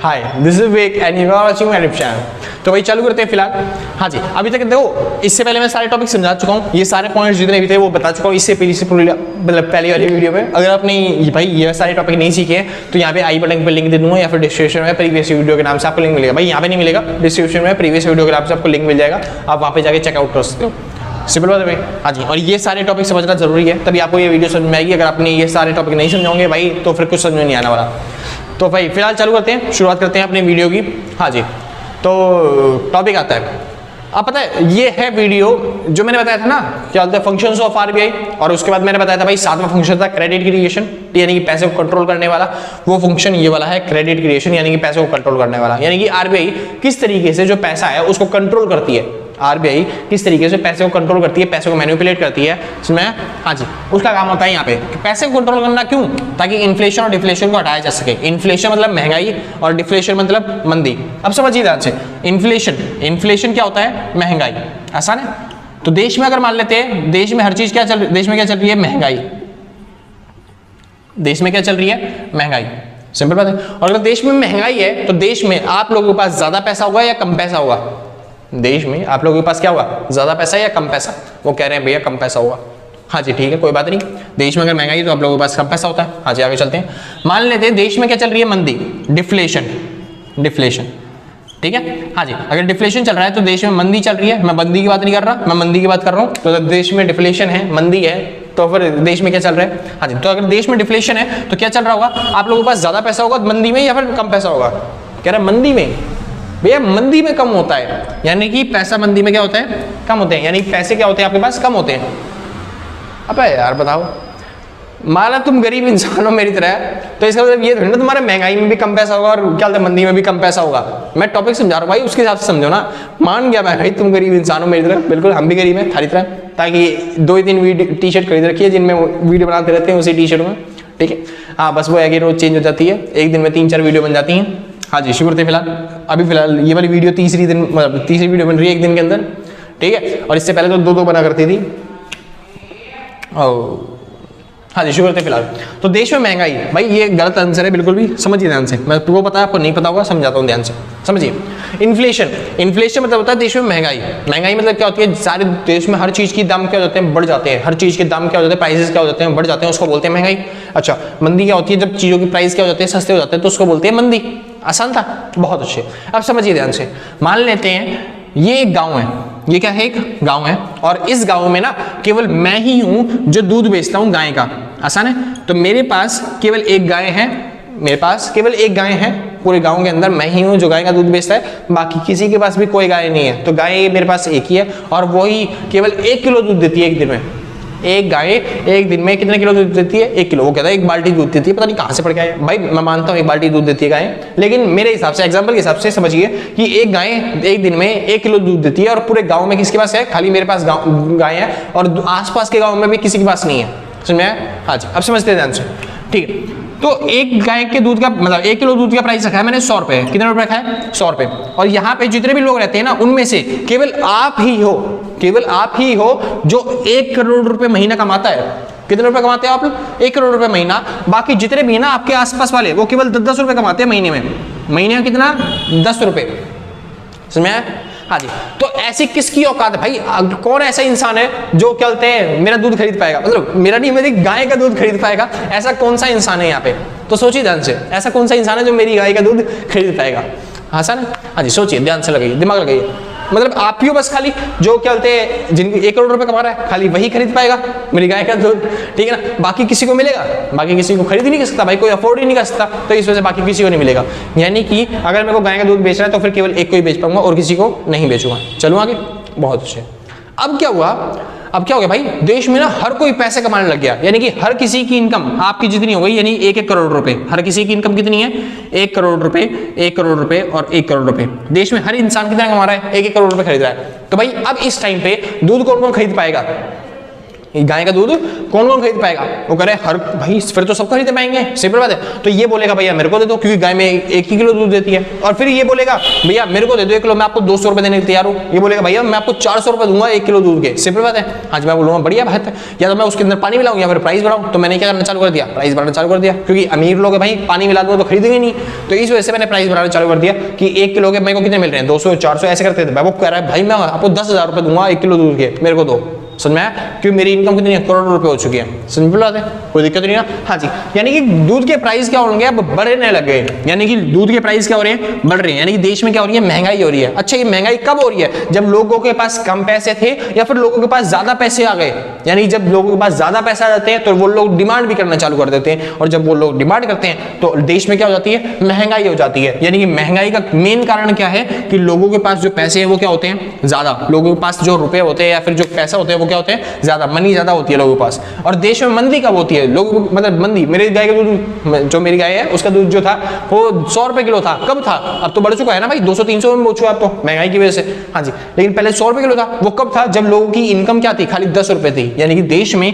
Hi this is Vivek and you are watching my YouTube channel. तो भाई चालू करते हैं फिलहाल। हाँ जी, अभी तक देखो इससे पहले मैं सारे टॉपिक समझा चुका हूँ, ये सारे पॉइंट्स जितने भी थे वो बता चुका हूँ इससे मतलब पहले वाली वीडियो में। अगर आपने भाई ये सारे टॉपिक नहीं सीखे तो यहाँ पे आई बटन पे लिंक दे दूंगा या फिर डिस्क्रिप्शन में प्रीवियस वीडियो के नाम से आपको लिंक मिलेगा। भाई यहाँ पे नहीं मिलेगा, डिस्क्रिप्शन में प्रीवियस वीडियो के नाम से आपको लिंक मिल जाएगा, आप वहाँ पे जाके चेकआउट कर सकते हो। सिंपल बात है भाई। हाँ जी, और ये सारे टॉपिक समझना जरूरी है, तभी आपको ये वीडियो समझ में आएगी। अगर आपने ये सारे टॉपिक नहीं समझाओगे भाई तो फिर कुछ समझ में नहीं आने वाला। तो भाई फिलहाल चालू करते हैं, शुरुआत करते हैं अपनी वीडियो की। हाँ जी, तो टॉपिक आता है, अब पता है ये है वीडियो जो मैंने बताया था ना, क्या बोलते हैं फंक्शंस ऑफ आरबीआई, और उसके बाद मैंने बताया था भाई सातवां फंक्शन था क्रेडिट क्रिएशन, यानी कि पैसे को कंट्रोल करने वाला। वो फंक्शन ये वाला है क्रेडिट क्रिएशन, यानी कि पैसे को कंट्रोल करने वाला, यानी कि आरबीआई किस तरीके से जो पैसा है उसको कंट्रोल करती है। आरबीआई किस तरीके से पैसे को कंट्रोल करती है, पैसे को मैनिपुलेट करती है इसमें। हाँ जी, उसका काम होता है यहाँ पे पैसे को कंट्रोल करना। क्यों? ताकि इन्फ्लेशन और डिफ्लेशन को हटाया जा सके। इन्फ्लेशन मतलब महंगाई और डिफ्लेशन मतलब मंदी। अब समझिए ध्यान से, इन्फ्लेशन क्या होता है? महंगाई। आसान है। तो देश में अगर मान लेते हैं देश में हर चीज क्या चल रही है? महंगाई। देश में क्या चल रही है? महंगाई। सिंपल बात है। और अगर देश में महंगाई है तो देश में आप लोगों के पास ज्यादा पैसा होगा या कम पैसा होगा? देश में आप लोगों के पास क्या होगा? ज्यादा पैसा या कम पैसा? वो कह रहे हैं भैया कम पैसा होगा। हाँ जी ठीक है, कोई बात नहीं। देश में अगर महंगाई है तो आप लोगों के पास कम पैसा होता है। हाँ जी आगे चलते हैं। मान लेते हैं देश में क्या चल रही है? मंदी, डिफ्लेशन। ठीक है। हाँ जी, अगर डिफ्लेशन चल रहा है तो देश में मंदी चल रही है। मैं मंदी की बात नहीं कर रहा, मैं मंदी की बात कर रहा हूँ। तो अगर देश में डिफ्लेशन है, मंदी है, तो फिर देश में क्या चल रहा है? हाँ जी, तो अगर देश में डिफ्लेशन है तो क्या चल रहा होगा? आप लोगों के पास ज्यादा पैसा होगा मंदी में या फिर कम पैसा होगा? कह रहे हैं मंदी में। भैया मंदी में कम होता है, यानी कि पैसा मंदी में क्या होता है? कम होते हैं, यानी पैसे क्या होते हैं आपके पास? कम होते हैं। अबे यार बताओ, माना तुम गरीब इंसान हो मेरी तरह, तो इसका मतलब ये थोड़ी ना तुम्हारे महंगाई में भी कम पैसा होगा और क्या बोलते हैं मंदी में भी कम पैसा होगा। मैं टॉपिक समझा रहा हूँ भाई, उसके हिसाब से समझो ना। मान गया मैं भाई तुम गरीब इंसान हो मेरी तरह, बिल्कुल हम भी गरीब हैं थारी तरह, ताकि 2-3 टी शर्ट खरीद रखी है जिनमें वीडियो बनाते रहते हैं उसी टी शर्ट में। ठीक है। हाँ बस वो है कि रोज चेंज हो जाती है, एक दिन में 3-4 वीडियो बन जाती हैं। हाँ जी शुरू करते हैं। फिलहाल ये वाली वीडियो तीसरी वीडियो बन रही है एक दिन के अंदर। ठीक है। और इससे पहले तो 2 बना करती थी। हाँ जी शुरू करते हैं। फिलहाल तो देश में महंगाई, भाई ये गलत आंसर है बिल्कुल भी, समझिए ध्यान से। मैं वो पता है आपको नहीं पता होगा, समझाता हूँ ध्यान से, समझिए। इन्फ्लेशन मतलब होता है देश में महंगाई मतलब क्या होती है? सारे देश में हर चीज की दाम क्या हो जाते हैं? बढ़ जाते हैं। हर चीज के दाम क्या हो जाते हैं? प्राइसेस क्या हो जाते हैं? बढ़ जाते हैं, उसको बोलते हैं महंगाई। अच्छा, मंदी क्या होती है? जब चीजों की प्राइस क्या हो जाते हैं? सस्ते हो जाते हैं, तो उसको बोलते हैं मंदी। आसान था, बहुत अच्छे। अब समझिए ध्यान से, मान लेते हैं ये एक गांव है, ये क्या है? एक गांव है, और इस गांव में ना केवल मैं ही हूं जो दूध बेचता हूं गाय का। आसान है। तो मेरे पास केवल एक गाय है, पूरे गांव के अंदर मैं ही हूं जो गाय का दूध बेचता है, बाकी किसी के पास भी कोई गाय नहीं है। तो गाय मेरे पास एक ही है और वही केवल 1 किलो दूध देती है एक दिन में। एक गाय एक दिन में कितने किलो दूध देती है? 1 किलो। वो कहता है 1 बाल्टी दूध देती है, पता नहीं कहां से पड़ गया है भाई। मैं मानता हूं 1 बाल्टी दूध देती है गाय, लेकिन मेरे हिसाब से, एग्जांपल के हिसाब से समझिए कि एक गाय एक दिन में 1 किलो दूध देती है, और पूरे गांव में किसके पास है? खाली मेरे पास गाय है, और आसपास के गाँव में भी किसी के पास नहीं है। समझ में आया? हाँ जी, अब समझते हैं ध्यान से। ठीक है। तो एक गाय के दूध का मतलब 1 किलो दूध का प्राइस रखा है मैंने 100 रुपए। कितने रुपए रखा है? 100 रुपए। और यहाँ पे जितने भी लोग रहते हैं ना, उनमें से केवल आप ही हो जो 1 करोड़ रुपए महीना कमाता है। कितने रुपए कमाते हैं आप लोग? 1 करोड़ रुपए महीना। बाकी जितने भी है ना आपके आसपास वाले, वो केवल 10 रुपए कमाते हैं महीने में कितना? 10 रुपए। समझ में आया? हाँ जी। तो ऐसी किसकी औकात है भाई? कौन ऐसा इंसान है जो क्या बोलते हैं मेरा दूध खरीद पाएगा? मतलब मेरा नहीं, मेरी गाय का दूध खरीद पाएगा? ऐसा कौन सा इंसान है यहाँ पे? तो सोचिए ध्यान से, ऐसा कौन सा इंसान है जो मेरी गाय का दूध खरीद पाएगा? आसान है। हाँ जी, सोचिए ध्यान से, लगाइए दिमाग लगाइए। मतलब आप ही हो बस खाली जो क्या बोलते हैं जिनकी 1 करोड़ रुपए कमा रहा है, खाली वही खरीद पाएगा मेरी गाय का दूध। ठीक है ना? बाकी किसी को मिलेगा? बाकी किसी को खरीद ही नहीं कर सकता भाई, कोई अफोर्ड ही नहीं कर सकता, तो इस वजह से बाकी किसी को नहीं मिलेगा। यानी कि अगर मेरे को गाय का दूध बेच रहा है तो फिर केवल एक को ही बेच पाऊंगा और किसी को नहीं बेचूंगा। चलो आगे। बहुत अच्छे। अब क्या हो गया भाई? देश में ना हर कोई पैसे कमाने लग गया, यानी कि हर किसी की इनकम आपकी जितनी हो गई, यानी 1-1 करोड़ रुपए। हर किसी की इनकम कितनी है? 1 करोड़ रुपए, 1 करोड़ रुपए और 1 करोड़ रुपए। देश में हर इंसान कितना कमा रहा है? 1-1 करोड़ रुपए खरीद रहा है। तो भाई अब इस टाइम पे दूध कौन खरीद पाएगा? गाय का दूध कौन कौन खरीद पाएगा? वो कह रहे हर भाई फिर तो सब खरीद पाएंगे, सिंपल बात है। तो ये बोलेगा भैया मेरे को दे दो, क्योंकि गाय में 1 ही किलो दूध देती है। और फिर ये बोलेगा भैया मेरे को दे दो 1 किलो, मैं आपको 200 रुपए देने के तैयार हूँ। ये बोलेगा भैया मैं आपको 400 रुपए दूंगा 1 किलो दूध के, सिंपल बात है। आज मैं बोलूंगा बढ़िया बात है, या तो मैं उसके अंदर पानी मिलाऊं या फिर प्राइस बढ़ाऊं। तो मैंने क्या करना चालू कर दिया? प्राइस बढ़ाना चालू कर दिया, क्योंकि अमीर लोग है भाई पानी मिला दूंगा तो खरीदेंगे नहीं। तो इस वजह से मैंने प्राइस बढ़ाना चालू कर दिया कि 1 किलो के मेरे को कितने मिल रहे हैं, 200 400 ऐसे करते थे। वो कह रहा है भाई मैं आपको 10,000 रुपए दूंगा 1 किलो दूध के, मेरे को दो। समझ में आया? क्योंकि मेरी इनकम कितनी है, करोड़ों रुपए हो चुकी है। सिंपल बात है, कोई दिक्कत नहीं ना। हाँ जी, यानी कि दूध के प्राइस क्या होंगे, अब बढ़ने लग गए। यानी कि दूध के प्राइस क्या हो रहे हैं, बढ़ रहे हैं। यानी कि देश में क्या हो रही है, महंगाई हो रही है। अच्छा ये महंगाई कब हो रही है? जब लोगों के पास कम पैसे थे या फिर लोगों के पास ज्यादा पैसे आ गए। यानी जब लोगों के पास ज्यादा पैसे आ जाते हैं तो वो लोग डिमांड भी करना चालू कर देते हैं, और जब वो लोग डिमांड करते हैं तो देश में क्या हो जाती है, महंगाई हो जाती है। यानी कि महंगाई का मेन कारण क्या है कि लोगों के पास जो पैसे हैं वो क्या होते हैं, ज्यादा। लोगों के पास जो रुपए होते हैं या फिर जो पैसा होते हैं वो क्या होते हैं, ज्यादा। मनी ज्यादा होती है लोगों के पास। और देश में मंदी कब होती है, लोग मतलब मंदी, मेरी गाय का दूध, जो मेरी गाय है उसका दूध जो था वो 100 रुपए किलो था। कब था? अब तो बढ़ चुका है ना भाई, 200-300 में पहुंच चुका है अब तो महंगाई की वजह से। हाँ जी, लेकिन पहले 100 रुपए किलो था। वो कब था? जब लोगों की इनकम क्या थी, खाली 10 रुपए थी। यानी कि देश में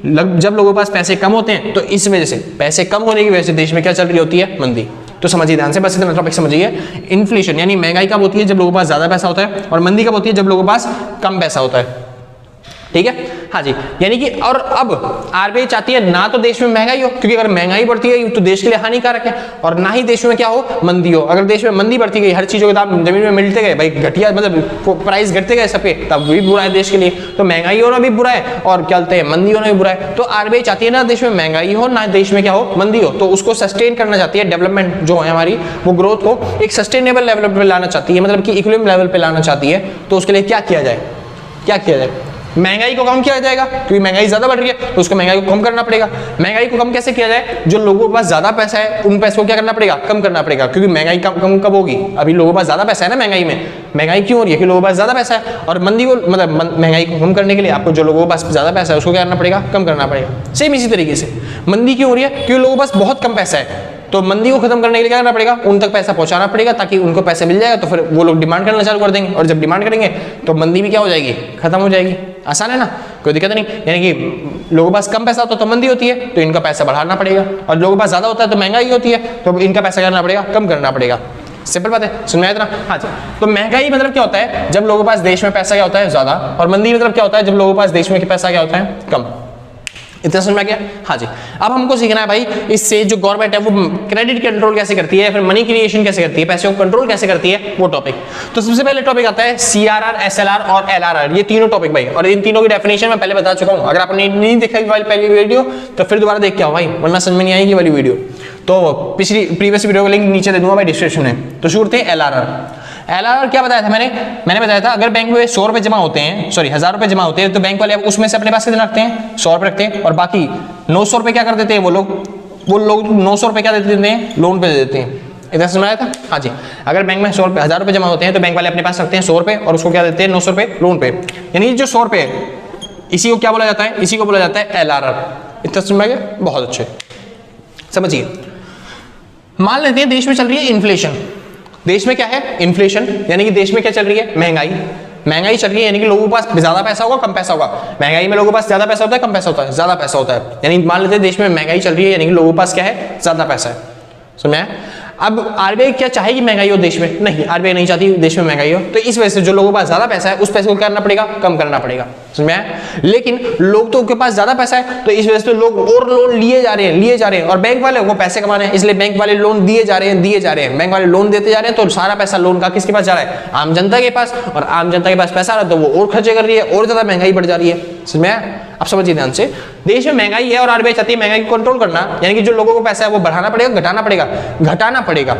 जब लोगों के पास पैसे कम होते हैं तो इस वजह से, पैसे कम होने की वजह से देश में क्या चल रही होती है, मंदी। तो समझिए ध्यान से, बस इतना टॉपिक समझिए। इन्फ्लेशन यानी महंगाई कब होती है, जब लोगों के पास ज्यादा पैसा होता है, और मंदी कब होती है, जब लोगों के पास कम पैसा होता है। ठीक है, हाँ जी। यानी कि और अब आरबीआई चाहती है ना तो देश में महंगाई हो, क्योंकि अगर महंगाई बढ़ती है तो देश के लिए हानिकारक है, और ना ही देश में क्या हो, मंदी हो। अगर देश में मंदी बढ़ती गई, हर चीजों के दाम जमीन में मिलते गए भाई, घटिया मतलब प्राइस घटते गए सबके, तब भी बुरा है देश के लिए। तो महंगाई होना भी बुरा है और क्या बोलते हैं, मंदी होना भी बुरा है। तो आरबीआई चाहती है ना देश में महंगाई हो, ना देश में क्या हो, मंदी हो। तो उसको सस्टेन करना चाहती है, डेवलपमेंट जो है हमारी, वो ग्रोथ को एक सस्टेनेबल लेवल पर लाना चाहती है, मतलब कि इक्विलिब्रियम लेवल पे लाना चाहती है। तो उसके लिए क्या किया जाए, क्या किया जाए? महंगाई को कम किया जाएगा, क्योंकि महंगाई ज्यादा बढ़ रही है तो उसको महंगाई को कम करना पड़ेगा। महंगाई को कम कैसे किया जाए? जो लोगों के पास ज्यादा पैसा है उन पैसों को क्या करना पड़ेगा, कम करना पड़ेगा। क्योंकि महंगाई कम कब होगी, अभी लोगों के पास ज्यादा पैसा है ना। महंगाई में महंगाई क्यों हो रही है, कि लोगों के पास ज्यादा पैसा है, और मंदी को मतलब महंगाई को कम करने के लिए आपको जो लोगों के पास ज्यादा पैसा है उसको क्या करना पड़ेगा, कम करना पड़ेगा। सेम इसी तरीके से मंदी क्यों हो रही है, क्योंकि लोगों के पास बहुत कम पैसा है, तो मंदी को खत्म करने के लिए क्या करना पड़ेगा, उन तक पैसा पहुंचाना पड़ेगा, ताकि उनको पैसे मिल जाएगा तो फिर वो लोग डिमांड करना चालू कर देंगे, और जब डिमांड करेंगे तो मंदी भी क्या हो जाएगी, खत्म हो जाएगी। आसान है ना, कोई दिक्कत नहीं। यानी कि लोगों के पास कम पैसा होता है तो मंदी होती है, तो इनका पैसा बढ़ाना पड़ेगा, और लोगों के पास ज्यादा होता है तो महंगाई होती है, तो इनका पैसा करना पड़ेगा, कम करना पड़ेगा। सिंपल बात है, समझ में आया इतना? हाँ जी। तो महंगाई मतलब क्या होता है, जब लोगों के पास देश में पैसा क्या होता है, ज्यादा, और मंदी मतलब क्या होता है, जब लोगों के पास देश में पैसा क्या होता है, कम। इतना समझ में आ गया? हाँ जी। अब हमको सीखना है भाई, इससे जो गवर्नमेंट है वो क्रेडिट कंट्रोल कैसे करती है, फिर मनी क्रिएशन कैसे करती है, पैसे को कंट्रोल कैसे करती है, वो टॉपिक। तो सबसे पहले टॉपिक आता है CRR, SLR और LRR, ये तीनों टॉपिक भाई। और इन तीनों की डेफिनेशन मैं पहले बता चुका हूं। अगर आपने नहीं देखा पहली वीडियो तो फिर दोबारा देख के आओ भाई, वरना समझ में नहीं आएगी वाली वीडियो। तो पिछली प्रीवियस वीडियो का लिंक नीचे दे दूंगा भाई डिस्क्रिप्शन में। तो शुरू करते हैं LRR। LRR क्या बताया था मैंने बताया था, अगर बैंक में 100 रुपए जमा होते हैं, सॉरी 1000 रुपए जमा होते हैं, तो बैंक वाले उसमें से अपने पास कितने रखते हैं, 100 रुपए रखते हैं, और बाकी 900 रुपए क्या कर देते हैं वो लोग 900 रुपए क्या देते हैं, लोन पे दे देते हैं। इतना समझ आया था? हाँ जी। अगर बैंक में 1000 रुपए जमा होते हैं तो बैंक वाले अपने पास रखते हैं 100 रुपए, और उसको क्या देते हैं, 900 रुपए लोन पे। यानी जो 100 रुपए है, इसी को क्या बोला जाता है, इसी को बोला जाता है LRR। इतना समझ में आ गया? बहुत अच्छे, समझिए। मान लेते हैं देश में चल रही है इन्फ्लेशन। देश में क्या है, इन्फ्लेशन, यानी कि देश में क्या चल रही है, महंगाई चल रही है। यानी कि लोगों के पास ज्यादा पैसा होगा, कम पैसा होगा। महंगाई में लोगों के पास ज्यादा पैसा होता है, कम पैसा होता है, ज्यादा पैसा होता है। यानी मान लेते हैं देश में महंगाई चल रही है, यानी कि लोगों के पास क्या है, ज्यादा पैसा है। समझ में? अब आरबीआई क्या चाहेगी महंगाई हो देश में? नहीं, आरबीआई नहीं चाहती देश में महंगाई हो। तो इस वजह से जो लोगों के पास ज्यादा पैसा है उस पैसे को क्या करना पड़ेगा, कम करना पड़ेगा। समझ में आया? लेकिन लोग तो के पास ज्यादा पैसा है, तो इस वजह से लोग और लोन लिए जा रहे हैं, और बैंक वाले को पैसे कमाने हैं, इसलिए बैंक वाले लोन दिए जा रहे हैं। बैंक वाले लोन देते जा रहे हैं, तो सारा पैसा लोन का किसके पास जा रहा है, आम जनता के पास। और आम जनता के पास पैसा आ रहा है तो वो और खर्चे कर रही है, और ज्यादा महंगाई बढ़ जा रही है। समझ में आया? अब समझिए ध्यान से, देश में महंगाई है और आरबीआई चाहती है महंगाई को कंट्रोल करना, यानी कि जो लोगों को पैसा है वो बढ़ाना पड़ेगा, घटाना पड़ेगा।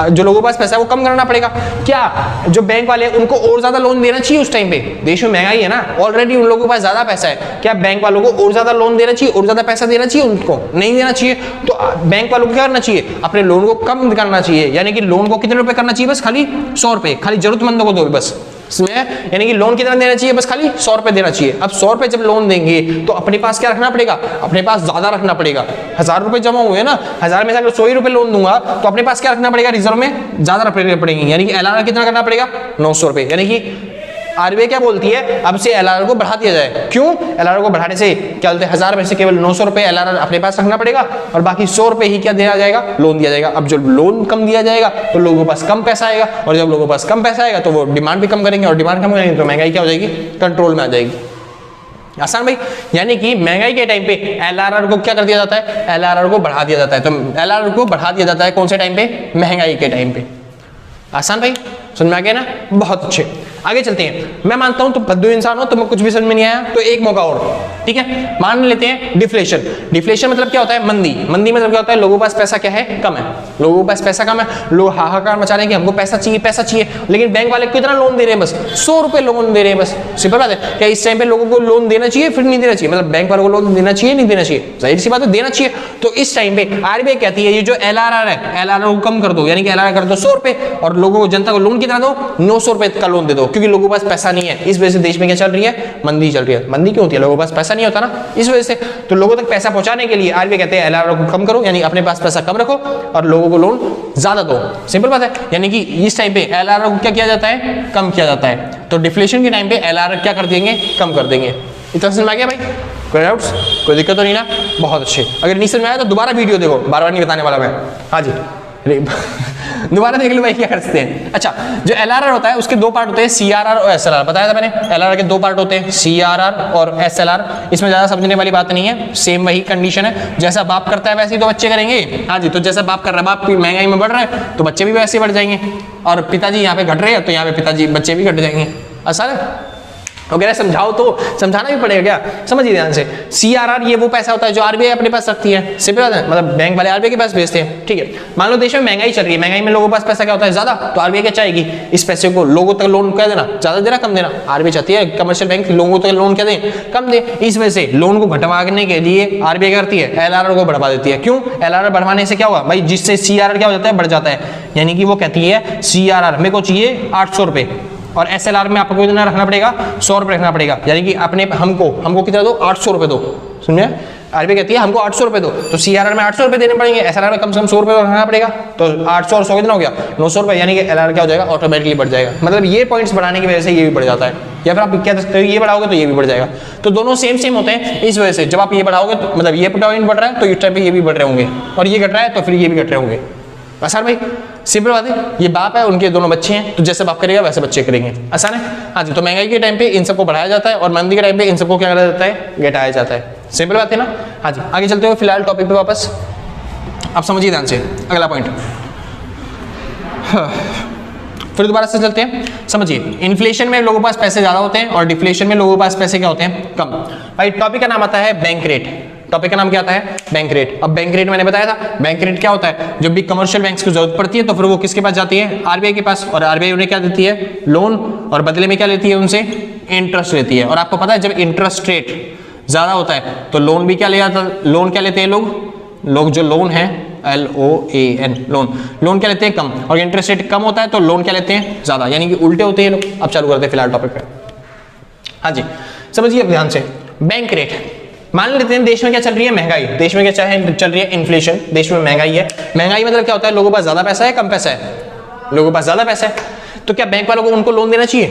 जो लोगों के पास पैसा है वो कम करना पड़ेगा। क्या जो बैंक वाले उनको और ज्यादा लोन देना चाहिए उस टाइम पे? देश में महंगाई है ना, ऑलरेडी उन लोगों के पास ज्यादा पैसा है, क्या बैंक वालों को और ज्यादा लोन देना चाहिए, और ज्यादा पैसा देना चाहिए? उनको नहीं देना चाहिए। तो बैंक वालों को क्या करना चाहिए, अपने लोन को कम करना चाहिए। यानी कि लोन को कितने रुपए करना चाहिए, बस खाली 100 रुपए, खाली जरूरतमंदों को दो बस। यानी कि लोन कितना देना चाहिए, बस खाली 100 रुपए देना चाहिए। अब 100 रुपए जब लोन देंगे तो अपने पास क्या रखना पड़ेगा, अपने पास ज्यादा रखना पड़ेगा। 1000 रुपए जमा हुए ना, 1000 में से अगर 100 ही रुपए लोन दूंगा तो अपने पास क्या रखना पड़ेगा, रिजर्व में ज्यादा रखने पड़ेंगे। यानी कि LRR कितना करना पड़ेगा, 900 रुपए। यानी कि आरबीआई क्या बोलती है, अब से एलआरआर को बढ़ा दिया जाए। क्यों? एलआरआर को बढ़ाने से क्या बोलते हैं, 1000 में से केवल 900 रुपए एलआरआर अपने पास रखना पड़ेगा और बाकी 100 रुपए ही क्या दिया जाएगा, लोन दिया जाएगा। अब जो लोन कम दिया जाएगा तो लोगों के पास कम पैसा आएगा, और जब लोगों के पास कम पैसा आएगा तो वो डिमांड भी कम करेंगे, और डिमांड कम करेंगे तो महंगाई क्या हो जाएगी, कंट्रोल में आ जाएगी। आसान भाई, यानी कि महंगाई के टाइम पे एलआरआर को क्या कर दिया जाता है, एलआरआर को बढ़ा दिया जाता है। तो एलआरआर को बढ़ा दिया जाता है कौन से टाइम पे, महंगाई के टाइम पे। आसान भाई, समझ में आ गया ना, बहुत अच्छे। आगे चलते हैं। मैं मानता हूं तुम भद्दू इंसान हो, तुम्हें कुछ भी समझ में नहीं आया तो एक मौका और, ठीक है। मान लेते हैं डिफ्लेशन। डिफ्लेशन मतलब क्या होता है, मंदी। मंदी मतलब क्या होता है, लोगों के पास पैसा क्या है, कम है। लोगों के पास पैसा कम है, लोग हाहाकार मचा रहे हैं कि हमको पैसा चाहिए, पैसा चाहिए, लेकिन बैंक वाले कितना लोन दे रहे हैं, बस 100 रुपए लोन दे रहे हैं, बस। सिंपल बात है। क्या इस टाइम पे लोगों को लोन देना चाहिए, फिर नहीं देना चाहिए, मतलब बैंक वालों को लोन देना चाहिए, नहीं देना चाहिए, जाहिर सी बात है देना चाहिए। तो इस टाइम पे आरबीआई कहती है ये जो एलआरआर है, एलआरआर को कम कर दो, यानी कि एलआरआर कर दो 100 रुपए, और लोगों को, जनता को लोन कितना दो, 900 रुपए का लोन दे दो, क्योंकि लोगों के पास पैसा नहीं है। इस वजह से देश में क्या चल रही है, मंदी चल रही है। मंदी क्यों होती है, लोगों के पास पैसा नहीं होता ना, इस वजह से। तो लोगों तक पैसा पहुंचाने के लिए आरबीआई कहते हैं एलआरआर को कम करो, यानी अपने पास पैसा कम रखो और लोगों को लोन ज्यादा दो। सिंपल बात है। यानी कि इस टाइम पे एलआरआर को क्या किया जाता है, कम किया जाता है। तो डिफ्लेशन के टाइम पे एलआरआर क्या कर देंगे, कम कर देंगे। इतना समझ में आ गया भाई, कोई डाउट्स, कोई दिक्कत तो नहीं ना, बहुत अच्छे। अगर नहीं समझ में आया तो दोबारा वीडियो देखो, बार बार नहीं बताने वाला मैं। हाँ जी दोबारा देख लो भाई, क्या कर सकते हैं। अच्छा, जो एलआरआर होता है उसके दो पार्ट होते हैं, सीआरआर और एसएलआर। बताया था मैंने, एलआरआर के दो पार्ट होते हैं, सीआरआर और एसएलआर। इसमें ज्यादा समझने वाली बात नहीं है, सेम वही कंडीशन है। जैसा बाप करता है वैसे ही तो बच्चे करेंगे। हाँ जी, तो जैसा बाप कर रहा है, बाप महंगाई में बढ़ रहा है तो बच्चे भी वैसे ही बढ़ जाएंगे, और पिताजी यहाँ पे घट रहे हैं तो यहाँ पे पिताजी बच्चे भी घट जाएंगे। आसान है वगैरह। समझाओ तो समझाना भी पड़ेगा क्या, समझिए ध्यान से। सीआरआर ये वो पैसा होता है जो आरबीआई अपने पास रखती है, सिंपल बात है, मतलब बैंक वाले आरबीआई के पास भेजते हैं, ठीक है। मान लो देश में महंगाई चल रही है, महंगाई में लोगों के पास पैसा क्या होता है, ज्यादा, तो आरबीआई क्या चाहेगी, इस पैसे को लोगों तक लोन क्या देना, ज्यादा देना, कम देना। आरबीआई चाहती है कमर्शियल बैंक लोगों तक लोन क्या दे, कम दे। इस वजह से लोन को घटवाने के लिए आरबीआई करती है, एलआरआर को बढ़वा देती है। क्यों? एलआरआर बढ़वाने से क्या होगा भाई, जिससे सीआरआर क्या हो जाता है, बढ़ जाता है। यानी कि वो कहती है सीआरआर मेरे को चाहिए 800 रुपए, और एसएलआर में आपको कितना रखना पड़ेगा, 100 रुपए रखना पड़ेगा। यानी कि अपने हमको कितना दो, 800 रुपए दो। समझे, आरबीआई कहती है हमको 800 रुपए दो, तो सीआरआर में 800 रुपए देने पड़ेंगे, एसएलआर में कम से कम 100 रुपए रखना पड़ेगा। तो 800 और 100 कितना हो गया, 900 रुपए। यानी कि एलआरआर क्या हो जाएगा, ऑटोमेटिकली बढ़ जाएगा। मतलब ये पॉइंट्स बढ़ाने की वजह से ये भी बढ़ जाता है, या फिर आप क्या सकते हो, ये बढ़ाओगे तो ये भी बढ़ जाएगा। तो दोनों सेम सेम होते हैं। इस वजह से जब आप ये बढ़ाओगे तो मतलब ये पॉइंट बढ़ रहा है तो इस टाइम पे ये भी बढ़ रहे होंगे, और ये घट रहा है तो फिर ये भी घट रहे होंगे। आसान भाई, सिंपल बात है। ये बाप है, उनके दोनों बच्चे हैं, तो जैसे बाप करेगा वैसे बच्चे करेंगे। आसान है। हाँ जी, तो महंगाई के टाइम पे इन सबको बढ़ाया जाता है और मंदी के टाइम पे इन सबको क्या करा जाता है, घटाया जाता है। सिंपल बात है ना। हाँ जी, आगे चलते हुए फिलहाल टॉपिक पे वापस, आप समझिए ध्यान से अगला पॉइंट। फिर दोबारा से चलते हैं, समझिए। इन्फ्लेशन में लोगों के पास पैसे ज्यादा होते हैं और डिफ्लेशन में लोगों के पास पैसे क्या होते हैं, कम। भाई टॉपिक का नाम आता है बैंक रेट। टॉपिक का नाम क्या आता है, बैंक रेट। अब बैंक रेट मैंने बताया था, बैंक रेट क्या होता है, जब भी कमर्शियल बैंक्स की जरूरत पड़ती है तो फिर वो किसके पास जाती है, आरबीआई के पास, और आरबीआई उन्हें क्या देती है, लोन, और बदले में क्या लेती है उनसे, इंटरेस्ट लेती है। और आपको पता है जब इंटरेस्ट रेट ज्यादा होता है तो लोन भी क्या ले जाता है, लोन क्या लेते हैं लोग जो लोन है, LOAN, लोन क्या लेते हैं, कम, और इंटरेस्ट रेट कम होता है तो लोन क्या लेते हैं, ज्यादा। यानी कि उल्टे होते हैं लोग। अब चालू करते हैं फिलहाल टॉपिक पे। हाँ जी, समझिए ध्यान से। बैंक रेट, मान लेते हैं देश में क्या चल रही है, महंगाई। देश में क्या चल रही है, इन्फ्लेशन। देश में महंगाई है। महंगाई मतलब क्या होता है, लोगों के पास ज्यादा पैसा है, कम पैसा है, लोगों के पास ज्यादा पैसा है। तो क्या बैंक वालों को उनको लोन देना चाहिए,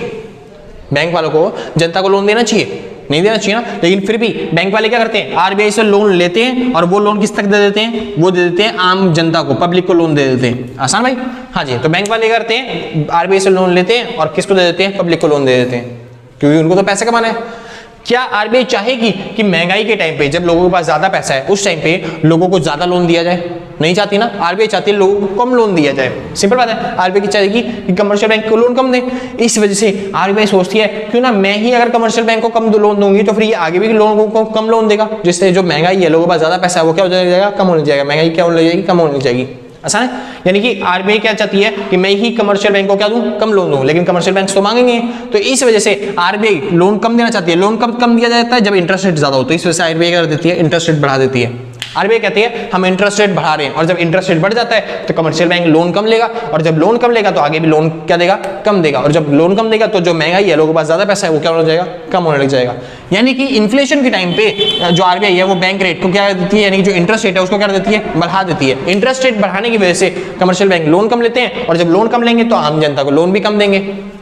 बैंक वालों को जनता को लोन देना चाहिए, नहीं देना चाहिए ना। लेकिन फिर भी बैंक वाले क्या करते हैं, आरबीआई से लोन लेते हैं, और वो लोन किस तक दे देते हैं, वो दे देते हैं आम जनता को, पब्लिक को लोन दे देते हैं। आसान भाई। हाँ जी, तो बैंक वाले करते हैं, आरबीआई से लोन लेते हैं और किसको दे देते हैं, पब्लिक को लोन दे देते हैं, क्योंकि उनको तो पैसे कमाना है। क्या आरबीआई चाहेगी कि महंगाई के टाइम पे जब लोगों के पास ज्यादा पैसा है उस टाइम पे लोगों को ज्यादा लोन दिया जाए, नहीं चाहती ना। आरबीआई चाहती है लोगों को कम लोन दिया जाए। सिंपल बात है, आरबीआई की चाहेगी कि कमर्शियल बैंक को लोन कम दे। इस वजह से आरबीआई सोचती है क्यों ना मैं ही अगर कमर्शियल बैंक को कम लोन दूंगी तो फिर ये आगे भी लोगों को कम लोन देगा, जिससे जो महंगाई है, लोगों के पास ज्यादा पैसा है, वो क्या हो जाएगा, कम होने जाएगा। महंगाई क्या होने जाएगी, कम होने जाएगी। आसान है। यानी कि आरबीआई क्या चाहती है कि मैं ही कमर्शियल बैंक को क्या दूं, कम लोन दूं, लेकिन कमर्शियल बैंक तो मांगेंगे। तो इस वजह से आरबीआई लोन कम देना चाहती है। लोन कम दिया जाता है जब इंटरेस्ट रेट ज्यादा होता है। इस वजह से आरबीआई कर देती है, इंटरेस्ट रेट बढ़ा देती है। आरबीआई कहती है हम इंटरेस्ट रेट बढ़ा रहे हैं, और जब इंटरेस्ट रेट बढ़ जाता है तो कमर्शियल बैंक लोन कम लेगा, और जब लोन कम लेगा तो आगे भी लोन क्या देगा, कम देगा, और जब लोन कम देगा तो जो महंगाई है, लोगों के पास ज्यादा पैसा है, वो क्या हो जाएगा, कम होने लग जाएगा। यानी कि इन्फ्लेशन के टाइम पे जो आरबीआई है वो बैंक रेट को क्या देती है, यानी कि जो इंटरेस्ट रेट है उसको क्या देती है, बढ़ा देती है। इंटरेस्ट रेट बढ़ाने की वजह से कमर्शियल बैंक लोन कम लेते हैं, और जब लोन कम लेंगे तो आम जनता को लोन भी कम देंगे।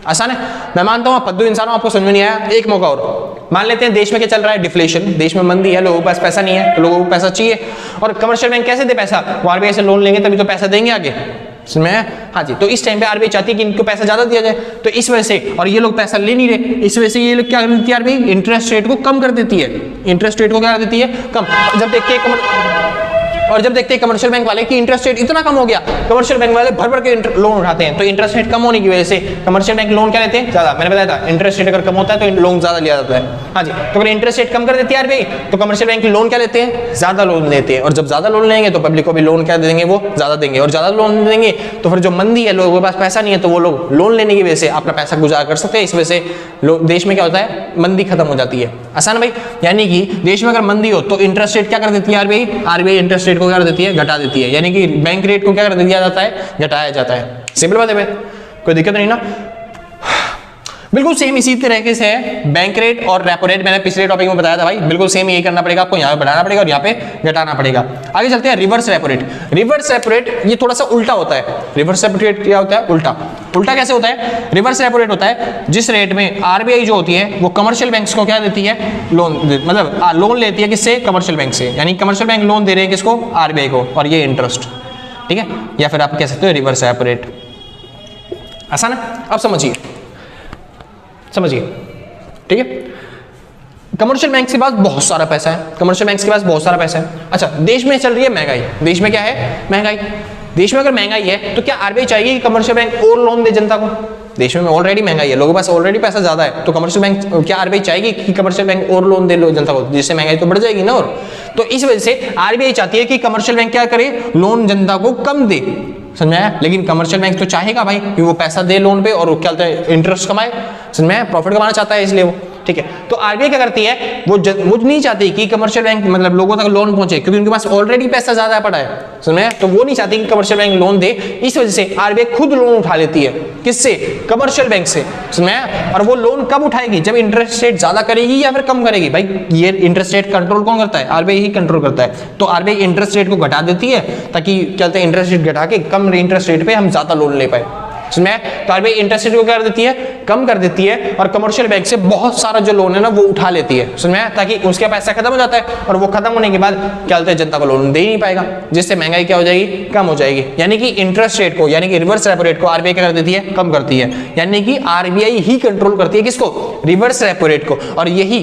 आसान है। मैं मानता हूं आप पद्दू इंसान हो, आपको समझ में नहीं आया, एक मौका और। मान लेते हैं देश में क्या चल रहा है, डिफ्लेशन, देश में मंदी है, लोगों के पास पैसा नहीं है, तो लोगों को पैसा चाहिए, और कमर्शियल बैंक कैसे दे पैसा, वो आरबीआई से लोन लेंगे तभी तो पैसा देंगे आगे, समझ में? हाँ जी। तो इस टाइम पे आरबीआई चाहती है कि इनको पैसा ज्यादा दिया जाए, तो इस वजह से, और ये लोग पैसा ले नहीं रहे, इस वजह से ये लोग क्या कर देती है आरबीआई, इंटरेस्ट रेट को कम कर देती है, इंटरेस्ट रेट को क्या कर देती है, कम। जब देखते हैं कमर्शियल बैंक वाले कि इंटरेस्ट रेट इतना कम हो गया, कमर्शियल बैंक वाले भर भर के लोन उठाते हैं, तो इंटरेस्ट रेट कम होने की वजह से कमर्शियल बैंक लोन क्या लेते हैं, ज्यादा। मैंने बताया था इंटरेस्ट रेट अगर कम होता है तो लोन ज्यादा लिया जाता है। हाँ जी। तो अगर इंटरेस्ट रेट कम कर देती है आरबीआई, तो कमर्शियल बैंक लोन क्या लेते हैं, ज्यादा लोन लेते हैं, और जब ज्यादा लोन लेंगे तो पब्लिक को भी लोन क्या देंगे, वो ज्यादा देंगे, और ज्यादा लोन देंगे तो फिर जो मंदी है, लोगों के पास पैसा नहीं है, तो वो लोग लोन लेने की वजह से अपना पैसा गुजार कर सकते हैं, इस वजह से देश में क्या होता है, मंदी खत्म हो जाती है। आसान भाई। यानी कि देश में अगर मंदी हो तो इंटरेस्ट रेट क्या कर देती है आरबीआई, आरबीआई इंटरेस्ट रेट को क्या कर देती है, घटा देती है, यानी कि बैंक रेट को क्या कर दिया जाता है, घटाया जाता है। सिंपल बात है भाई, कोई दिक्कत नहीं ना। बिल्कुल सेम इसी तरीके से है बैंक रेट और रेपो रेट, मैंने पिछले टॉपिक में बताया था भाई, बिल्कुल सेम यही करना पड़ेगा आपको, यहाँ पे बढ़ाना पड़ेगा और यहाँ पे घटाना पड़ेगा। आगे चलते हैं reverse repo rate. Reverse repo rate ये थोड़ा सा उल्टा होता है। रिवर्स रेपो रेट क्या होता है, उल्टा। उल्टा कैसे होता है, रिवर्स रेपो रेट होता है जिस रेट में आरबीआई जो होती है वो कमर्शियल बैंक्स को क्या देती है, लोन, मतलब लोन लेती है किससे, कमर्शियल बैंक से, यानी कमर्शियल बैंक लोन दे रहे हैं किसको, आरबीआई को, और ये इंटरेस्ट, ठीक है, या फिर आप कह सकते हो रिवर्स रेपो रेट। आसान है, अब समझिए, ठीक है। कमर्शियल बैंक के पास बहुत सारा पैसा है, कमर्शियल बैंक के पास बहुत सारा पैसा है। अच्छा, देश में चल रही है महंगाई, देश में क्या है, महंगाई। देश में अगर महंगाई है तो क्या आरबीआई चाहिए कि कमर्शियल बैंक और लोन दे जनता को, देश में ऑलरेडी महंगाई है, लोगों के पास ऑलरेडी पैसा ज्यादा है, तो कमर्शियल बैंक, क्या आरबीआई चाहेगी कि कमर्शियल बैंक और लोन दे लो जनता को, जिससे महंगाई तो बढ़ जाएगी ना। और तो इस वजह से आरबीआई चाहती है कि कमर्शियल बैंक क्या करे, लोन जनता को कम दे, समझ में आया। लेकिन कमर्शियल बैंक तो चाहेगा भाई कि वो पैसा दे लोन पे और क्या कहते हैं, इंटरेस्ट कमाए, समझ में आया, प्रॉफिट कमाना चाहता है, इसलिए वो, ठीक है। तो आरबीआई क्या करती है, वो नहीं चाहती कि कमर्शियल बैंक मतलब लोगों तक लोन पहुंचे, क्योंकि उनके पास ऑलरेडी पैसा ज्यादा पड़ा है, समझ में आया। तो वो नहीं चाहती कि कमर्शियल बैंक लोन दे, इस वजह से आरबीआई खुद लोन उठा लेती है, किससे, कमर्शियल बैंक से, समझ में आया। और वो लोन कब उठाएगी, जब इंटरेस्ट रेट ज्यादा करेगी या फिर कम करेगी। भाई ये इंटरेस्ट रेट कंट्रोल कौन करता है, आरबीआई ही कंट्रोल करता है। तो आरबीआई इंटरेस्ट रेट को घटा देती है ताकि क्या कहते हैं, इंटरेस्ट रेट घटा के कम इंटरेस्ट रेट पे हम ज्यादा लोन ले पाए, समझ। तो आरबीआई इंटरेस्ट रेट को क्या कर देती है, कम कर देती है, और कमर्शियल बैंक से बहुत सारा जो लोन है ना वो उठा लेती है, समझ में, ताकि उसका पैसा खत्म हो जाता है, और वो खत्म होने के बाद क्या बोलते हैं, जनता को लोन दे ही नहीं पाएगा, जिससे महंगाई क्या हो जाएगी, कम हो जाएगी। यानी कि इंटरेस्ट रेट को, यानी कि रिवर्स रेपो रेट को आरबीआई क्या कर देती है, कम करती है, यानी कि आरबीआई ही कंट्रोल करती है किसको, रिवर्स रेपो रेट को। और यही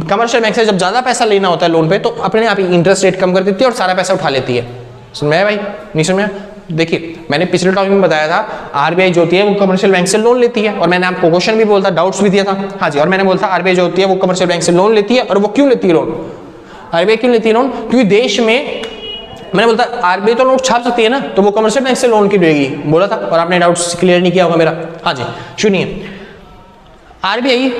कमर्शियल बैंक से जब ज्यादा पैसा लेना होता है लोन पे, तो अपने आप ही इंटरेस्ट रेट कम कर देती है और सारा पैसा उठा लेती है, समझ में भाई, नहीं समझ में। देखिए मैंने पिछले टॉपिक में बताया था आरबीआई जो होती है वो कमर्शियल बैंक से लोन लेती है, और मैंने आपको क्वेश्चन भी बोलता, डाउट्स भी दिया था, हाँ जी। और मैंने बोलता आरबीआई जो होती है वो कमर्शियल बैंक से लोन लेती है, और वो क्यों लेती है लोन, आरबीआई क्यों लेती है लोन, क्योंकि देश में, मैंने बोलता आरबीआई तो नोट छाप सकती है ना, तो वो कमर्शियल बैंक से लोन क्यों लेगी, बोला था, और आपने डाउट्स क्लियर नहीं किया होगा मेरा। हाँ जी, सुनिए, आरबीआई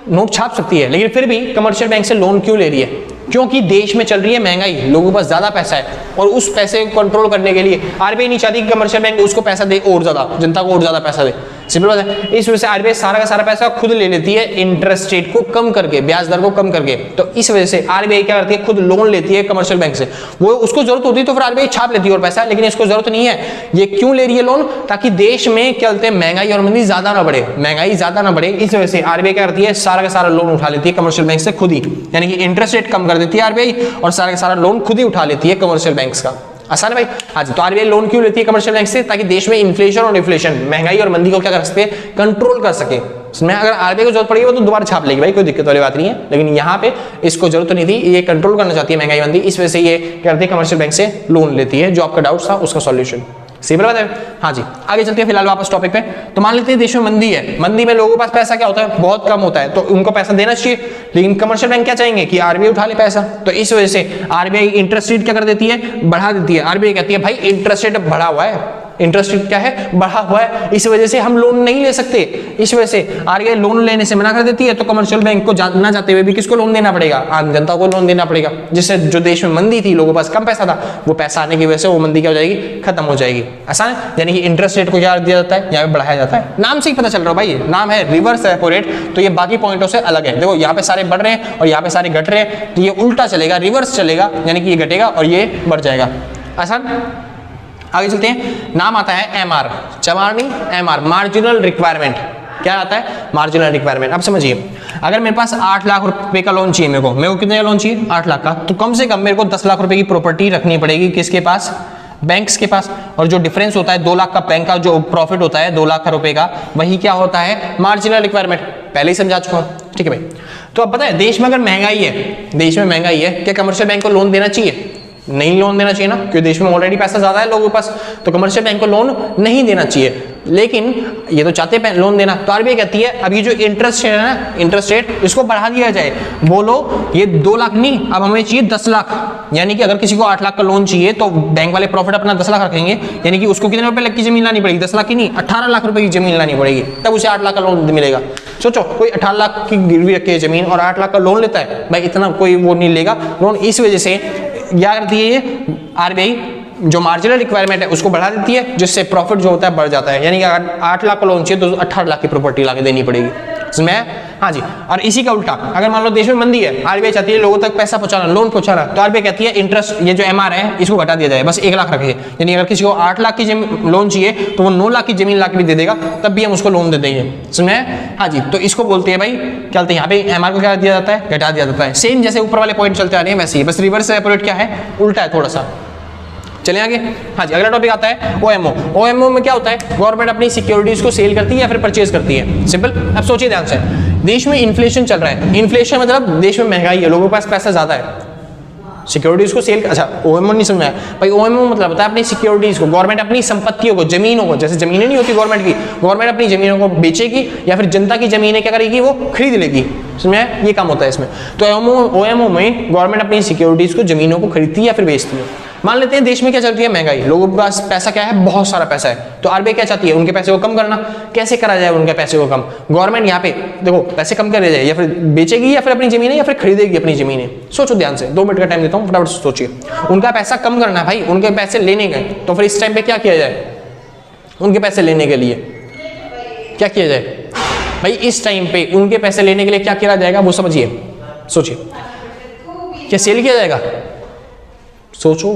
नोट छाप सकती है, लेकिन फिर भी कमर्शियल बैंक से लोन क्यों ले रही है, क्योंकि देश में चल रही है महंगाई, लोगों के पास ज्यादा पैसा है, और उस पैसे को कंट्रोल करने के लिए आरबीआई नहीं चाहती कि कमर्शियल बैंक उसको पैसा दे और ज्यादा, जनता को और ज्यादा पैसा दे, सिंपल बात है। इस वजह से आरबीआई सारा का सारा पैसा खुद ले लेती है, इंटरेस्ट रेट को कम करके, ब्याज दर को कम करके। तो इस वजह से आरबीआई क्या करती है, खुद लोन लेती है कमर्शियल बैंक से, वो उसको जरूरत होती है तो फिर आरबीआई छाप लेती है और पैसा, लेकिन इसको जरूरत नहीं है। ये क्यों ले रही है लोन, ताकि देश में क्या बोलते हैं, महंगाई और मंदी ज्यादा ना बढ़े, महंगाई ज्यादा ना बढ़े, इस वजह से आरबीआई क्या करती है, सारा का सारा लोन उठा लेती है कमर्शियल बैंक से खुद ही, यानी कि इंटरेस्ट रेट कम कर देती है आरबीआई, और सारा का सारा लोन खुद ही उठा लेती है कमर्शियल बैंक्स का। आसान है भाई। हाँ जी, तो आरबीआई लोन क्यों लेती है कमर्शियल बैंक से, ताकि देश में इन्फ्लेशन और डिफ्लेशन, महंगाई और मंदी को क्या कर सकते हैं, कंट्रोल कर सके। इसमें अगर आरबीआई को जरूरत पड़ेगी वो तो दोबारा छाप लेगी भाई, कोई दिक्कत वाली बात नहीं है, लेकिन यहाँ पे इसको जरूरत नहीं थी, ये कंट्रोल करना चाहती है महंगाई मंदी, इस वजह से ये करती है कमर्शियल बैंक से लोन लेती है। जो आपका डाउट था उसका सॉल्यूशन सिंपल बात है। हाँ जी, आगे चलते हैं फिलहाल वापस टॉपिक पे। तो मान लेते हैं देश में मंदी है, मंदी में लोगों के पास पैसा क्या होता है, बहुत कम होता है, तो उनको पैसा देना चाहिए, लेकिन कमर्शियल बैंक क्या चाहेंगे कि आरबीआई उठा ले पैसा, तो इस वजह से आरबीआई इंटरेस्ट रेट क्या कर देती है, बढ़ा देती है। आरबीआई कहती है भाई इंटरेस्ट रेट बढ़ा हुआ है, इंटरेस्ट रेट क्या है, बढ़ा हुआ है, इस वजह से हम लोन नहीं ले सकते, इस वजह से आरबीआई लोन लेने से मना कर देती है। तो कमर्शियल बैंक को ना जाते हुए भी किसको लोन देना पड़ेगा, आम जनता को लोन देना पड़ेगा, जिससे जो देश में मंदी थी, लोगों के पास कम पैसा था, वो पैसा आने की वजह से वो मंदी क्या हो जाएगी, खत्म हो जाएगी। आसान है, यानी कि इंटरेस्ट रेट को क्या दिया जाता है, यहाँ पे बढ़ाया जाता है। नाम से ही पता चल रहा है भाई, नाम है रिवर्स रेपो रेट, तो ये बाकी पॉइंटों से अलग है। देखो यहाँ पे सारे बढ़ रहे हैं और यहाँ पे सारे घट रहे हैं, तो ये उल्टा चलेगा, रिवर्स चलेगा, यानी कि ये घटेगा और ये बढ़ जाएगा। आसान। आगे चलते हैं, नाम आता है एमआर, चमारनी एमआर, मार्जिनल रिक्वायरमेंट। क्या आता है, मार्जिनल रिक्वायरमेंट। अब समझिए, अगर मेरे पास 8 लाख रुपए का लोन चाहिए, मेरे को कितने का लोन चाहिए, 8 लाख का, तो कम से कम मेरे को 10 लाख रुपए की प्रॉपर्टी रखनी पड़ेगी, किसके पास, बैंक्स के पास। और जो डिफरेंस होता है 2 लाख का बैंक का जो प्रॉफिट होता है 2 लाख रुपए का, वही क्या होता है, मार्जिनल रिक्वायरमेंट। पहले ही समझा चुका हूं, ठीक है भाई। तो अब पता है देश में अगर महंगाई है, देश में महंगाई है, क्या कमर्शियल बैंक को लोन देना चाहिए, नहीं लोन देना चाहिए ना, क्योंकि देश में ऑलरेडी पैसा ज्यादा है लोगों के पास, तो कमर्शियल बैंक को लोन नहीं देना चाहिए। लेकिन ये तो चाहते हैं लोन देना, तो आरबीआई कहती है अब ये जो इंटरेस्ट है ना, इंटरेस्ट रेट, इसको बढ़ा दिया जाए। बोलो ये 2 लाख नहीं, अब हमें चाहिए 10 लाख, यानी कि अगर किसी को 8 लाख का लोन चाहिए तो बैंक वाले प्रॉफिट अपना 10 लाख रखेंगे, यानी कि उसको कितने रुपए की जमीन लानी पड़ेगी, 10 लाख की नहीं, 18 लाख रुपए की जमीन लानी पड़ेगी, तब उसे 8 लाख का लोन मिलेगा। सोचो कोई 18 लाख की गिरवी रखी है जमीन और 8 लाख का लोन लेता है, भाई इतना कोई वो नहीं लेगा लोन। इस वजह से क्या करती है ये आरबीआई, जो मार्जिनल रिक्वायरमेंट है उसको बढ़ा देती है, जिससे प्रॉफिट जो होता है बढ़ जाता है। यानी कि अगर 8 लाख का लोन चाहिए तो 18 लाख की प्रॉपर्टी लाके देनी पड़ेगी, समझ में? हाँ जी। और इसी का उल्टा, अगर मान लो देश में मंदी है, आरबीआई चाहती है लोगों तक पैसा पहुंचाना, लोन पहुंचाना, तो आरबीआई कहती है इंटरेस्ट, ये जो एमआर है इसको घटा दिया जाए, बस 1 लाख रखे। यानी अगर किसी को 8 लाख की लोन चाहिए तो वो 9 लाख की जमीन लाके भी दे देगा, तब भी हम उसको लोन दे देंगे, समझ में? हाँ जी। तो इसको बोलते हैं भाई, क्या बोलते हैं यहाँ पे, एमआर को क्या दिया जाता है, घटा दिया जाता है। सेम जैसे ऊपर वाले पॉइंट चलते आ रहे हैं वैसे ही, बस रिवर्स रेपो रेट क्या है, उल्टा है थोड़ा सा। चले आगे। हाँ जी, अगला टॉपिक आता है ओएमओ। ओएमओ में क्या होता है, गवर्नमेंट अपनी सिक्योरिटीज को सेल करती है या फिर परचेज करती है, सिंपल। अब सोचिए ध्यान से, देश में इन्फ्लेशन चल रहा है, इन्फ्लेशन मतलब देश में महंगाई है, लोगों के पास पैसा ज्यादा है, सिक्योरिटीज को सेल, अच्छा ओएमओ नहीं समझ में आया भाई। ओएमओ मतलब होता है अपनी सिक्योरिटीज को, गवर्नमेंट अपनी संपत्तियों को, जमीनों को, जैसे जमीनें नहीं होती गवर्नमेंट की, गवर्नमेंट अपनी जमीनों को बेचेगी या फिर जनता की जमीनें क्या करेगी, वो खरीद लेगी, समझे? ये काम होता है इसमें। तो ओएमओ में गवर्नमेंट अपनी सिक्योरिटीज को, जमीनों को खरीदती है या फिर बेचती है। मान लेते हैं देश में क्या चलती है, महंगाई, लोगों के पास पैसा क्या है, बहुत सारा पैसा है, तो आरबीआई क्या चाहती है, उनके पैसे को कम करना। कैसे करा जाए उनके पैसे को कम, गवर्नमेंट यहाँ पे देखो पैसे कम कर जाए, या फिर बेचेगी या फिर अपनी जमीनें या फिर खरीदेगी अपनी जमीनें। सोचो ध्यान से, 2 मिनट का टाइम देता हूँ, फटाफट सोचिए। उनका पैसा कम करना है भाई, उनके पैसे लेने गए, तो फिर इस टाइम पे क्या किया जाए, उनके पैसे लेने के लिए क्या किया जाए भाई, इस टाइम पे उनके पैसे लेने के लिए क्या किया जाएगा, वो समझिए, सोचिए। क्या सेल किया जाएगा, सोचो,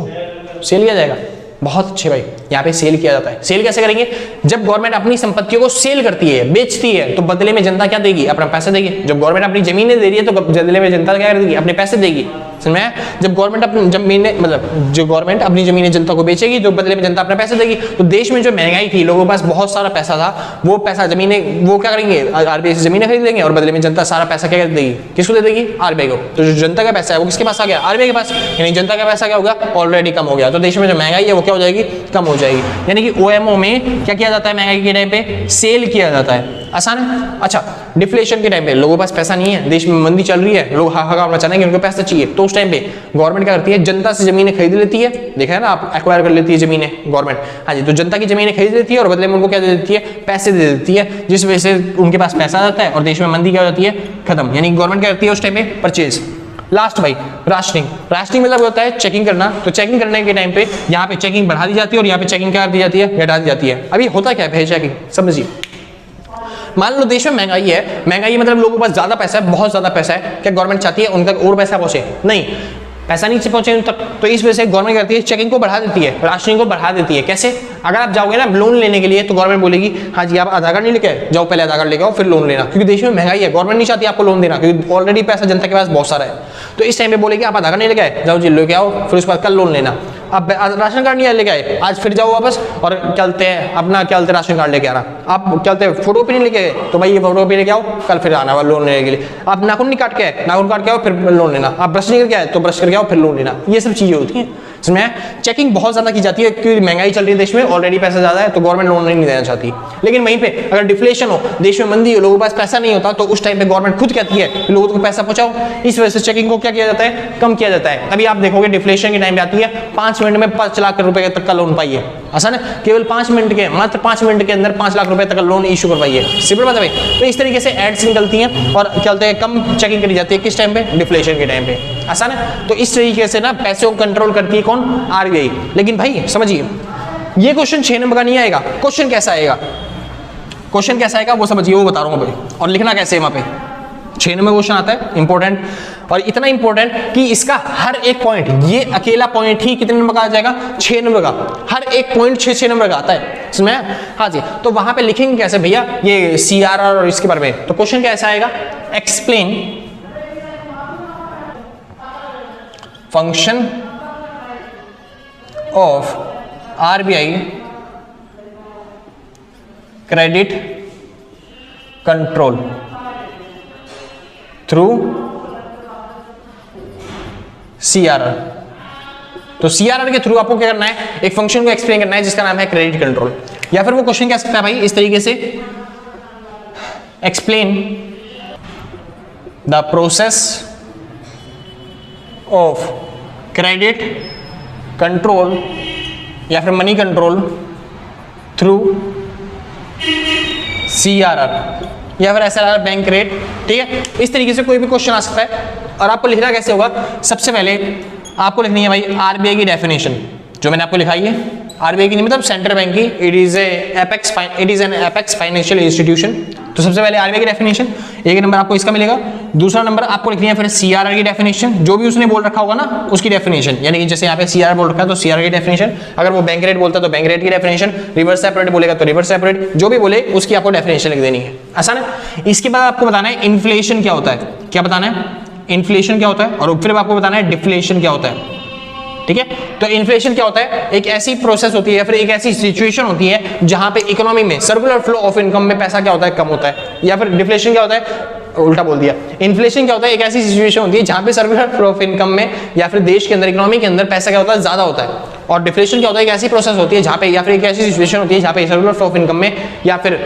सेल किया जाएगा, बहुत अच्छे भाई, यहाँ पे सेल किया जाता है। सेल कैसे करेंगे, जब गवर्नमेंट अपनी संपत्तियों को सेल करती है, बेचती है, तो बदले में जनता क्या देगी, अपना पैसा देगी। जब गवर्नमेंट अपनी जमीनें दे रही है तो बदले में जनता क्या देगी, अपने पैसे देगी, समझ में? जब गवर्नमेंट अपनी जमीनें, मतलब जो गवर्नमेंट अपनी जमीनें जनता को बेचेगी, तो बदले में जनता अपना पैसे देगी। तो देश में जो महंगाई थी, लोगों के पास बहुत सारा पैसा था, वो पैसा जमीनें, वो क्या करेंगे, आरबीआई से जमीनें खरीद लेंगे और बदले में जनता सारा पैसा क्या देगी, किसको दे देगी, आरबीआई को। तो जो जनता का पैसा है वो किसके पास आ गया, आरबीआई के पास, यानी जनता का पैसा क्या होगा, ऑलरेडी कम हो गया। तो देश में जो महंगाई है वो क्या हो जाएगी, कम हो जाएगी। यानी कि ओएमओ में क्या किया जाता है, महंगाई के टाइम पे सेल किया जाता है, आसान है। अच्छा, डिफ्लेशन के टाइम पे लोगों के पास पैसा नहीं है, देश में मंदी चल रही है, लोग हाहाकार मचाने के, उनको पैसा चाहिए, तो उस टाइम पे गवर्नमेंट क्या करती है, जनता से जमीनें खरीद लेती है। देखा है ना आप, एक्वायर कर लेती है जमीनें गवर्नमेंट। हाँ जी, तो जनता की जमीनें खरीद लेती है और बदले में उनको क्या दे देती है, पैसे दे देती है, जिस वजह से उनके पास पैसा आ जाता है और देश में मंदी क्या हो जाती है, खत्म। यानी गवर्नमेंट क्या करती है उस टाइम पे, परचेज। लास्ट भाई राशनिंग। राशनिंग मतलब होता है चेकिंग करना। तो चेकिंग करने के टाइम पे यहाँ पे चेकिंग बढ़ा दी जाती है और यहाँ पे चेकिंग क्या कर दी जाती है, घटा दी जाती है। अभी होता क्या है चेकिंग, समझिए। मान लो देश में महंगाई है, महंगाई मतलब लोगों के पास ज्यादा पैसा है, बहुत ज्यादा पैसा है, क्या गवर्नमेंट चाहती है उन तक और पैसा पहुंचे, नहीं, पैसा नहीं पहुंचे उन तक, तो इस वजह से गवर्नमेंट करती है चेकिंग को बढ़ा देती है, राशनिंग को बढ़ा देती है। कैसे, अगर आप जाओगे ना लोन लेने के लिए तो गवर्नमेंट बोलेगी हाँ जी आप आधार कार्ड नहीं लेके जाओ, पहले आधार कार्ड लेके आओ फिर लोन लेना, क्योंकि देश में महंगाई है, गवर्नमेंट नहीं चाहती आपको लोन देना, क्योंकि ऑलरेडी पैसा जनता के पास बहुत सारा है। तो इस टाइम पे बोलेगी आप आधार कार्ड नहीं लेके आए, जाओ जी लेके आओ, फिर उसके बाद कल लोन लेना। अब राशन कार्ड नहीं लेके आए, आज फिर जाओ वापस और चलते हैं अपना, क्या बोलते राशन कार्ड लेके आना। आप चलते फोटो पे नहीं लेके आए, तो भाई ये फोटो पे लेके आओ, कल फिर आना वाला लोन लेने के लिए। आप नाखून नहीं काट के आए, नाखून काट के आओ फिर लोन लेना। आप ब्रश नहीं करके आए तो ब्रश करके आओ फिर लोन लेना। ये सब चीजें होती हैं, इसमें चेकिंग बहुत ज्यादा की जाती है, क्योंकि महंगाई चल रही है देश में, ऑलरेडी पैसा ज्यादा है, तो गवर्नमेंट लोन नहीं देना चाहती। लेकिन वहीं पे अगर डिफ्लेशन हो, देश में मंदी हो, लोगों के पास पैसा नहीं होता, तो उस टाइम पे गवर्नमेंट खुद कहती है लोगों को पैसा पहुंचाओ। इस वजह से चेकिंग को क्या किया जाता है, कम किया जाता है। अभी आप देखोगे डिफ्लेशन के टाइम पे आती है 5 मिनट में 5 लाख रुपए तक का लोन पाइए, आसान है, केवल 5 मिनट के, मात्र 5 मिनट के अंदर 5 लाख रुपए तक का लोन इशू करवाइए, सिंपल बात है भाई। तो इस तरीके से एड्स निकलती हैं और क्या बोलते हैं कम चेकिंग करी जाती है, किस टाइम पे, डिफ्लेशन के टाइम पे, आसान है। तो इस तरीके से ना पैसे को कंट्रोल करती है कौन, आरबीआई। लेकिन भाई समझिए, ये क्वेश्चन 6 नंबर का नहीं आएगा, क्वेश्चन कैसा आएगा, क्वेश्चन कैसा आएगा वो समझिए, वो बता रहा हूं भाई। और लिखना कैसे है वहां पे, 6 नंबर क्वेश्चन आता है इंपॉर्टेंट, और इतना इंपॉर्टेंट कि इसका हर एक पॉइंट, ये अकेला पॉइंट ही कितने नंबर का आ जाएगा, 6 नंबर का। हर एक पॉइंट 6 नंबर का आता है, समझ में? हाँ जी। तो वहां पे लिखेंगे कैसे भैया ये CRR और इसके बारे में? तो क्वेश्चन कैसा आएगा, explain function of RBI credit control through CRR। तो CRR के थ्रू आपको क्या करना है, एक फंक्शन को एक्सप्लेन करना है जिसका नाम है क्रेडिट कंट्रोल। या फिर वो क्वेश्चन क्या सकता है भाई इस तरीके से, explain the process of credit control या फिर मनी कंट्रोल थ्रू CRR या फिर SRR बैंक रेट। ठीक है, इस तरीके से कोई भी क्वेश्चन आ सकता है। और आपको लिखना कैसे होगा, सबसे पहले आपको लिखनी है भाई RBI की डेफिनेशन, जो मैंने आपको लिखाई है। RBI की नहीं मतलब सेंट्रल बैंक की, it is an apex financial institution. तो सबसे पहले RBI की डेफिनेशन, एक नंबर आपको इसका मिलेगा। दूसरा नंबर आपको लिखनी है फिर CRR की डेफिनेशन, जो भी उसने बोल रखा होगा ना उसकी डेफिनेशन, यानी कि जैसे यहाँ पे CRR बोल रखा है तो CRR की डेफिनेशन, अगर वो बैंक रेट बोलता है तो बैंक रेट की डेफिनेशन, रिवर्स सेपरेट बोलेगा तो रिवर्स सेपरेट, जो भी बोले उसकी आपको डेफिनेशन लिख देनी है। आसान है। इसके बाद आपको बताना है इन्फ्लेशन क्या होता है, क्या बताना है, इन्फ्लेशन क्या होता है, और फिर आपको बताना है डिफ्लेशन क्या होता है। ठीक है, तो इन्फ्लेशन क्या होता है, एक ऐसी प्रोसेस होती है या फिर एक ऐसी सिचुएशन होती है जहां पे इकोनॉमी में सर्कुलर फ्लो ऑफ इनकम में पैसा क्या होता है, कम होता है। या फिर डिफ्लेशन क्या होता है, उल्टा बोल दिया, इन्फ्लेशन क्या होता है, एक ऐसी सिचुएशन होती है जहां पे सर्कुलर फ्लो ऑफ इनकम में या फिर देश के अंदर इकोनॉमी के अंदर पैसा क्या होता है, ज्यादा होता है। और डिफ्लेशन क्या होता है, एक ऐसी प्रोसेस होती है जहां पे या फिर एक ऐसी सिचुएशन होती है जहां पे सर्कुलर फ्लो ऑफ इनकम में या फिर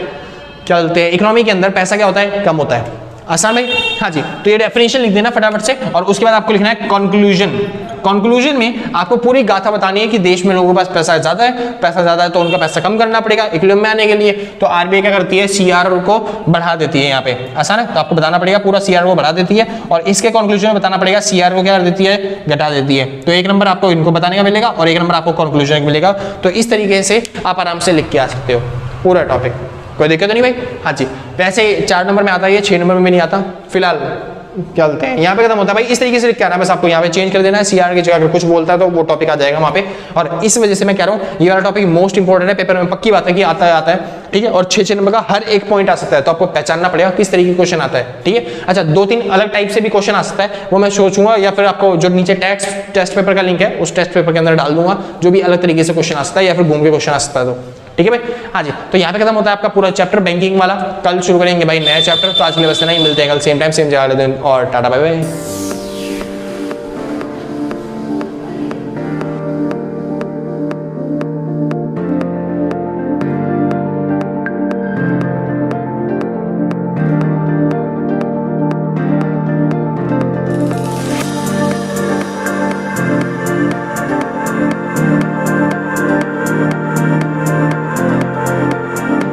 क्या बोलते हैं इकोनॉमी के अंदर पैसा क्या होता है, कम होता है। आसान भाई, हाँ जी। तो ये डेफिनेशन लिख देना फटाफट से, और उसके बाद आपको लिखना है कंक्लूजन। कंक्लूजन में आपको पूरी गाथा बतानी है कि देश में लोगों के पास पैसा ज्यादा है तो उनका पैसा कम करना पड़ेगा इक्विलिब्रियम में आने के लिए। तो RBI क्या करती है, CRR को बढ़ा देती है। यहाँ पे आसान है, तो आपको बताना पड़ेगा पूरा CRR को बढ़ा देती है, और इसके कंक्लूजन में बताना पड़ेगा CRR को क्या कर देती है, घटा देती है। तो एक नंबर आपको इनको बताने का मिलेगा और एक नंबर आपको कंक्लूजन मिलेगा। तो इस तरीके से आप आराम से लिख के आ सकते हो पूरा टॉपिक, कोई दिक्कत नहीं भाई। हाँ जी, वैसे 4 नंबर में आता है, ये 6 नंबर में भी नहीं आता फिलहाल। क्या बोलते हैं यहाँ पे खत्म होता है भाई, इस तरीके से लिख के आना, बस आपको यहाँ पे चेंज कर देना है, CRR की जगह अगर कुछ बोलता है तो वो टॉपिक आ जाएगा वहाँ पे। और इस वजह से मैं कह रहा हूँ ये वाला टॉपिक मोस्ट इंपॉर्टेंट है, पेपर में पक्की बात है कि आता है। ठीक है, और 6 नंबर का हर एक पॉइंट आ सकता है, तो आपको पहचानना पड़ेगा किस तरीके का क्वेश्चन आता है। ठीक है, अच्छा 2-3 अलग टाइप से भी क्वेश्चन आ सकता है, वो मैं सोचूंगा या फिर आपको जो नीचे टेस्ट पेपर का लिंक है उस टेस्ट पेपर के अंदर डाल दूंगा, जो भी अलग तरीके से क्वेश्चन आ सकता है या फिर घूम के क्वेश्चन आ सकता है। तो ठीक है भाई, हाँ जी। तो यहाँ पे खत्म होता है आपका पूरा चैप्टर बैंकिंग वाला। कल शुरू करेंगे भाई नया चैप्टर। तो आज के लिए बस इतना ही, मिलते हैं कल सेम टाइम सेम जगह, और टाटा बाय बाय।